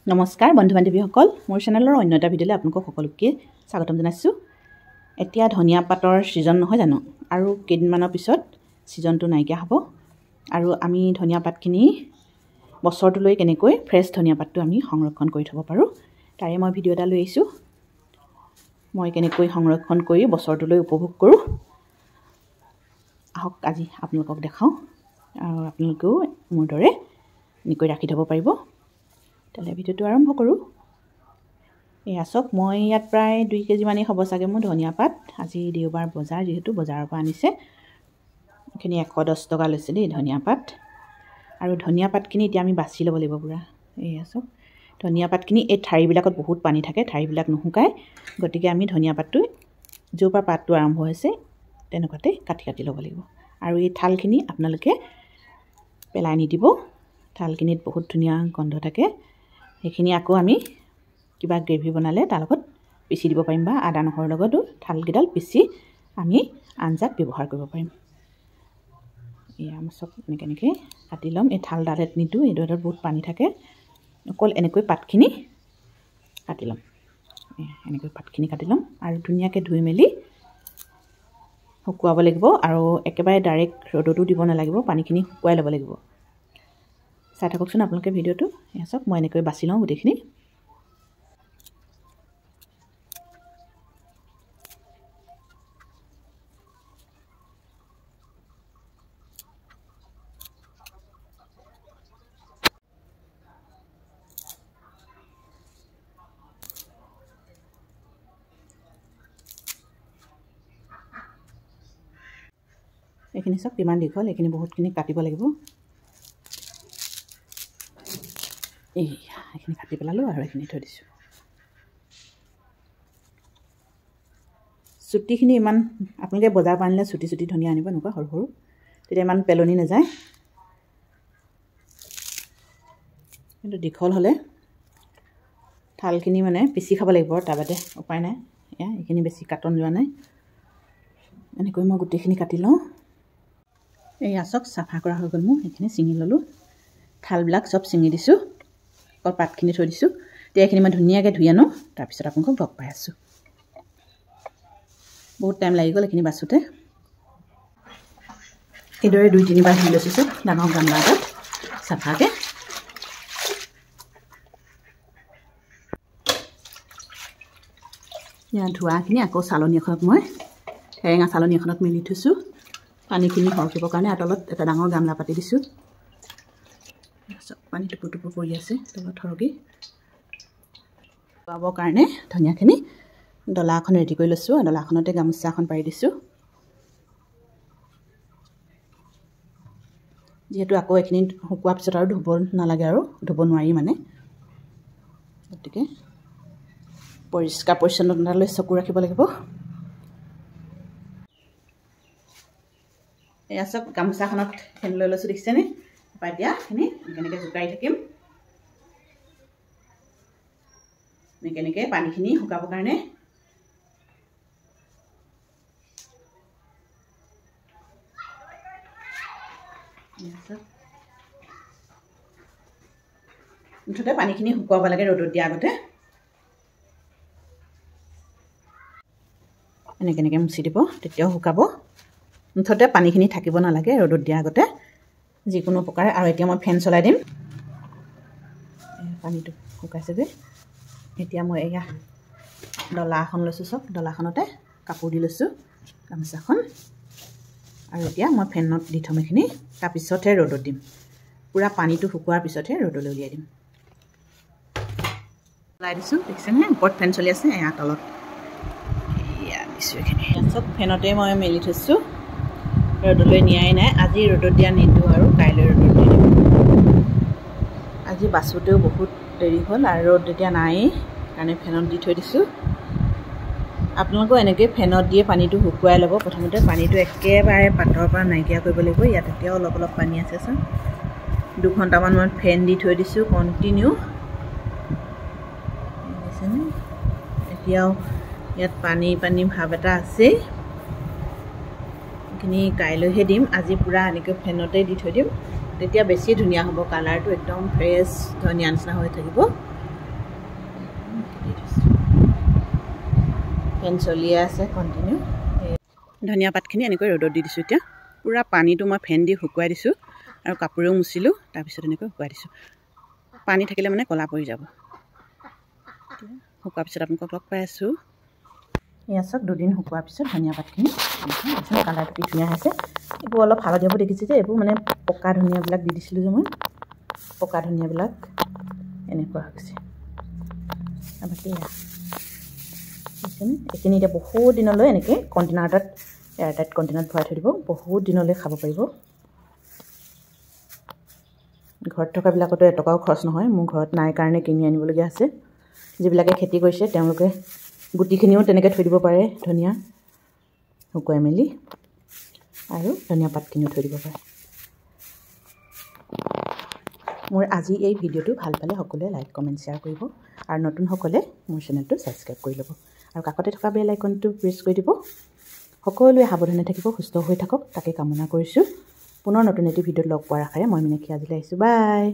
নমস্কাৰ বন্ধু বান্ধৱীসকল মোৰ চেনেলৰ অন্য এটা ভিডিঅ'লৈ আপোনালোকক সকলোকে স্বাগতম জনাইছোঁ। এতিয়া ধনিয়া পাতৰ সিজন নহয় জানো আৰু কেইদিনমানৰ পিছত সিজনটো নাইকিয়া হ'ব আৰু আমি ধনিয়া পাতখিনি বছৰটোলৈ কেনেকৈ ফ্ৰেছ ধনিয়া পাতটো আমি সংৰক্ষণ কৰি থ'ব পাৰোঁ তাৰে মই ভিডিঅ' এটা লৈ আহিছোঁ। মই কেনেকৈ সংৰক্ষণ কৰি বছৰটোলৈ উপভোগ কৰোঁ আহক আজি আপোনালোকক দেখাওঁ আৰু আপোনালোকেও মোৰ দৰে এনেকৈ ৰাখি থ'ব পাৰিব। তাহলে ভিডিঅ'টো আৰম্ভ কৰোঁ। এয়া চাওক মই ইয়াত প্ৰায় 2 কেজি মানেই হ'ব চাগে মোৰ ধনিয়া পাত। আজি দেওবাৰ বজাৰ যেহেতু বজাৰৰ পৰা আনিছে। এখিনি 110 টকা লৈছে দেই ধনিয়া পাত। আৰু ধনিয়া পাতখিনি এতিয়া আমি বাছি ল'ব লাগিব পুৰা। এয়া চাওক ধনিয়া পাতখিনি এই ঠাৰিবিলাকত বহুত পানী থাকে, ঠাৰিবিলাক নুশুকায়। গতিকে আমি ধনিয়া পাতটো য'ৰ পৰা পাতটো আৰম্ভ হৈছে তেনেকুৱাতে কাটি ল'ব লাগিব। আৰু এই থালখিনি আপোনালোকে পেলাই নিদিব। থালখিনিত বহুত ধুনীয়া গন্ধ থাকে। সেইখিনি আকৌ আমি কিবা গ্ৰেভি বনালে তাৰ লগত পিচি দিব পাৰিম বা আদা নহৰুৰ লগতো থালকেইডাল পিচি আমি আঞ্জাত ব্যৱহাৰ কৰিব পাৰিম। এয়া আমি চব এনেকৈ কাটি ল'ম। এই থালডালত নিদিওঁ, এইডালত বহুত পানী থাকে। অকল এনেকৈ পাতখিনি কাটি ল'ম। এনেকৈ পাতখিনি কাটি ল'ম আৰু ধুনীয়াকৈ ধুই মেলি শুকুৱাব লাগিব আৰু একেবাৰে ডাইৰেক্ট ৰ'দতো দিব নালাগিব, পানীখিনি শুকুৱাই ল'ব লাগিব। চাই থাককচোন আপোনালোকে ভিডিঅ'টো। এয়া চাওক মই এনেকৈ বাছি লওঁ গোটেইখিনি। এইখিনি চাওক কিমান দীঘল, এইখিনি বহুতখিনি কাটিব লাগিব। এইখিনি কাটি পেলালোঁ আৰু এইখিনি থৈ দিছোঁ। চুটিখিনি ইমান আপোনালোকে বজাৰৰ পৰা আনিলে চুটি ধনিয়া আনিব, এনেকুৱা সৰু সৰু, তেতিয়া ইমান পেলনি নাযায়। কিন্তু দীঘল হ'লে থালখিনি মানে পিচি খাব লাগিব আৰু তাৰ বাদে উপায় নাই। এয়া এইখিনি বেছি কাটন যোৱা নাই। এনেকৈ মই গোটেইখিনি কাটি লওঁ। এই আচক চাফা কৰা হৈ গ'ল মোৰ। এইখিনি ছিঙি ল'লোঁ, থালবিলাক চব ছিঙি দিছোঁ, অকল পাতখিনি থৈ দিছোঁ। এতিয়া এইখিনি মই ধুনীয়াকৈ ধুই আনো, তাৰপিছত আপোনালোকক লগ পাই আছোঁ। বহুত টাইম লাগি গ'ল এইখিনি বাছোঁতে। এইদৰে 2-3 বাৰ ধুই লৈছোঁ চব ডাঙৰ গামলা এটাত চাফাকৈ। ইয়াত ধোৱাখিনি আকৌ চালনী এখনত মই সেৰেঙা চালনী এখনত মেলি থৈছোঁ পানীখিনি সৰকিবৰ কাৰণে। আৰু তলত এটা ডাঙৰ গামলা পাতি দিছোঁ। পানী টুপু পৰি আছে তলত সৰকি। খুৱাবৰ কাৰণে ধনিয়াখিনি ডলা এখন ৰেডি কৰি লৈছোঁ আৰু ডলাখনতে গামোচা এখন পাৰি দিছোঁ। যিহেতু আকৌ এইখিনি শুকোৱাৰ পিছত আৰু ধুব নালাগে, আৰু ধুব নোৱাৰি মানে, গতিকে পৰিষ্কাৰ পৰিচ্ছন্নতালৈ চকু ৰাখিব লাগিব। এয়া চব গামোচাখনত ফেন লৈ লৈছোঁ, দেখিছেনে? তাৰপৰা এতিয়া এইখিনি এনেকৈ জোকাৰি থাকিম। এনেকৈ পানীখিনি শুকাবৰ কাৰণে। মুঠতে পানীখিনি শুকুৱাব লাগে ৰ'দত দিয়া আগতে। এনেকৈ মুচি দিব, তেতিয়াও শুকাব। মুঠতে পানীখিনি থাকিব নালাগে ৰ'দত দিয়া আগতে যিকোনো প্ৰকাৰে। আৰু এতিয়া মই ফেন চলাই দিম। পানীটো শুকাইছে যে। এতিয়া মই এয়া ডলা এখন লৈছোঁ, চব ডলাখনতে কাপোৰ দি লৈছোঁ গামোচাখন। আৰু এতিয়া মই ফেনত দি থ'ম এইখিনি, তাৰপিছতহে ৰ'দত দিম। পূৰা পানীটো শুকোৱাৰ পিছতহে ৰ'দলৈ উলিয়াই দিম। ওলাই দিছোঁ, দেখিছেনে? ওপৰত ফেন চলি আছে, এয়া তলত এয়া দিছোঁ এইখিনি। চব ফেনতে মই মেলি থৈছোঁ, ৰ'দলৈ নিয়াই নাই। আজি ৰ'দত দিয়া নিদিওঁ আৰু কাইলৈ ৰ'দত দি দিম। আজি বাছোঁতেও বহুত দেৰি হ'ল আৰু ৰ'দ এতিয়া নায়েই, সেইকাৰণে ফেনত দি থৈ দিছোঁ। আপোনালোকেও এনেকৈ ফেনত দিয়ে পানীটো শুকুৱাই ল'ব। প্ৰথমতে পানীটো একেবাৰে পাতৰ পৰা নাইকিয়া কৰিব লাগিব। ইয়াত এতিয়াও অলপ পানী আছে চাওক। 2 ঘণ্টামান মই ফেন দি থৈ দিছোঁ কণ্টিনিউ। দেখিছেনে? এতিয়াও ইয়াত পানী ভাৱ এটা আছেই। এইখিনি কাইলৈহে দিম। আজি পূৰা এনেকৈ ফেনতে দি থৈ দিম, তেতিয়া বেছি ধুনীয়া হ'ব। কালাৰটো একদম ফ্ৰেছ ধনিয়া নিচিনা হৈ থাকিব। ফেন চলিয়ে আছে কণ্টিনিউ। ধনিয়া পাতখিনি এনেকৈ ৰ'দত দি দিছোঁ। এতিয়া পূৰা পানীটো মই ফেন দি শুকুৱাই দিছোঁ আৰু কাপোৰেও মুচিলোঁ। তাৰপিছত এনেকৈ শুকুৱাই দিছোঁ। পানী থাকিলে মানে ক'লা পৰি যাব। শুকোৱাৰ পিছত আপোনালোকক লগ পাই আছোঁ। এয়া চাওক, 2 দিন শুকোৱাৰ পিছত ধনিয়া পাতখিনি কালাৰটো কি ধুনীয়া হৈছে। এইবোৰ অলপ হালধীয়া হ'ব দেখিছে যে, এইবোৰ মানে পকা ধনিয়াবিলাক দি দিছিলোঁ যে মই, পকা ধনিয়াবিলাক এনেকুৱা হৈছে। তাৰপাছত এইখিনি এতিয়া বহুত দিনলৈ এনেকৈ কণ্টেনাৰ এটাত, এয়াৰটাইট কণ্টেনাৰত ভৰাই থৈ দিব। বহুত দিনলৈ খাব পাৰিব। ঘৰত থকাবিলাকতো এটকাও খৰচ নহয়। মোৰ ঘৰত নাই কাৰণে কিনি আনিবলগীয়া আছে। যিবিলাকে খেতি কৰিছে তেওঁলোকে গুটিখিনিও তেনেকৈ থৈ দিব পাৰে, ধনিয়া শুকুৱাই মেলি, আৰু ধনিয়া পাতখিনিও থৈ দিব পাৰে। মোৰ আজি এই ভিডিঅ'টো ভাল পালে সকলোৱে লাইক, কমেণ্ট, শ্বেয়াৰ কৰিব আৰু নতুনসকলে মোৰ চেনেলটো ছাবস্ক্ৰাইব কৰি ল'ব আৰু কাষতে থকা বেল আইকনটো প্ৰেছ কৰি দিব। সকলোৱে সাৱধানে থাকিব, সুস্থ হৈ থাকক, তাকে কামনা কৰিছোঁ। পুনৰ নতুন এটি ভিডিঅ'ত লগ পোৱাৰ আশাৰে মই মিনাক্ষী আজিলৈ আহিছোঁ। বাই।